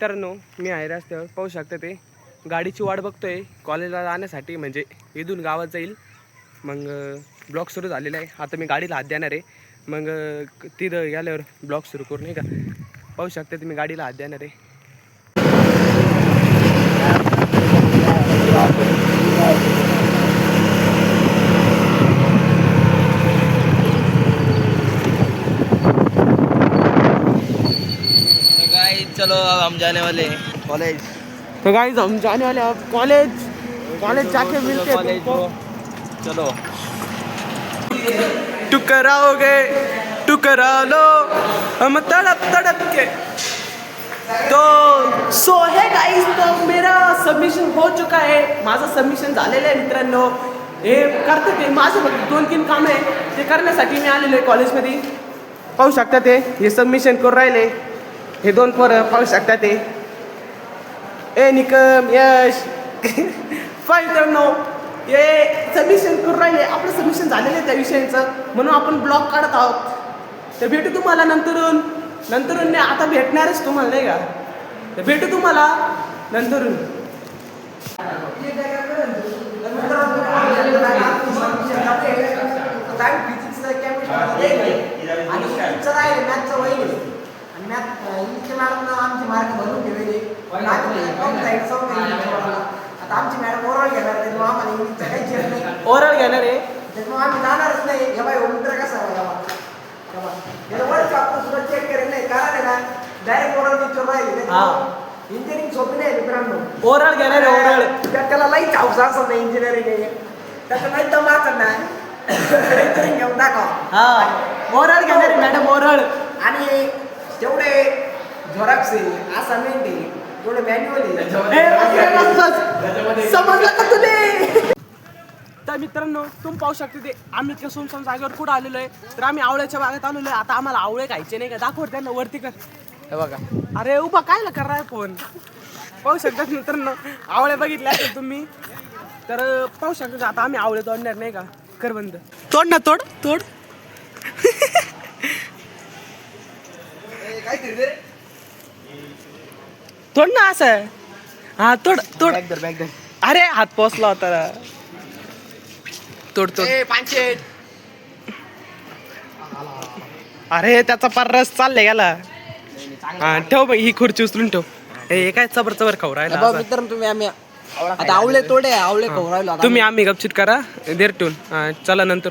मित्रांनो, मी आहे रस्त्यावर, पाहू शकता ते गाडीची वाट बघतोय कॉलेजला जाण्यासाठी. म्हणजे इथून गावात जाईल, मग ब्लॉक सुरू झालेला आहे. आता मी गाडीला हात देणार आहे, मग तिथं गेल्यावर ब्लॉक सुरू करू नाही का. पाहू शकता तुम्ही गाडीला हात देणार आहे. चलो अब हम जाने वाले कॉलेज। तो गाइस हम जाने वाले अब कॉलेज। कॉलेज जाके मिलते हैं तुमको। चलो। टुकराओगे टुकरा लो हम तड़प तड़प के। तो सो है गाइस, तो मेरा सबमिशन हो चुका है. माझं सबमिशन झालेलं आहे मित्रांनो. हे करते ते माझं फक्त 2-3 काम आहे, ते करण्यासाठी मी आलेलो आहे कॉलेजमध्ये. पाहू शकता ते हे सबमिशन करून राहिले. हे 2 पोरं पाहू शकता ते. ए निकम यश मित्रांनो, हे सबमिशन करून राहिले. आपलं सबमिशन झालेलं आहे त्या विषयांचं, म्हणून आपण ब्लॉग काढत आहोत. तर भेटू तुम्हाला नंतरून नाही, आता भेटणारच तुम्हाला नाही का. तर भेटू तुम्हाला नंतरून. आणि मॅथ इंग्लिशच्या मॅडमनं आमचे मार्क भरून ठेवले. आता आमची मॅडम ओरल घेणार, त्याच्यामुळे आम्हाला इंग्लिशचं काहीच येत नाही. ओरल घेणार आहे, त्याच्यामुळे आम्ही जाणारच नाही. हे बाई मित्र कसा याला वर्ड आपण सुद्धा चेक करेल नाही, कारण आहे ना डायरेक्ट ओरल विचार राहिले. इंजिनिअरिंग सोपी नाही मित्रांनो. ओरल घेणार आहे, ओरल. त्याला लई चावसा असं नाही इंजिनिअरिंग, त्याचं नाही तर मात्र ना इंजिनिअरिंग घेऊन दाखवा. ओरल घेणार आहे मॅडम, ओरल. आणि जेवढे झोरॅक्स आहे, असाइनमेंट आहे, तेवढे मॅन्युअल आहे. समजलं का तुले. तर मित्रांनो, तुम्ही पाहू शकता ते आम्ही इतक्या सुमसम जागेवर कुठं आलेलो आहे. तर आम्ही आवळ्याच्या बागेत आलेलो आहे. आता आम्हाला आवळे खायचे नाही का, दाखव त्यांना वरती कर. हे बघा, अरे उभा कायला करा फोन. पाहू शकता मित्रांनो, आवळे बघितले असेल तुम्ही. तर पाहू शकता आता आम्ही आवळे तोडणार नाही का. कर बंद. तोड ना, तोड तोड. तोड ना असं. हा तोड तोड. अरे हात पोचला होता. तोड तोड. अरे त्याचा पार रस चालले गेला. हा ठेव ही खुर्ची उचलून ठेव. हे काय चबर चबर खाऊ राहिला. मित्रांनो तुम्ही आम्ही आता आवळे तोडे आवळे खाऊ राहिलो. तुम्ही आम्ही गपचित करा देर ठेवून. चला नंतर.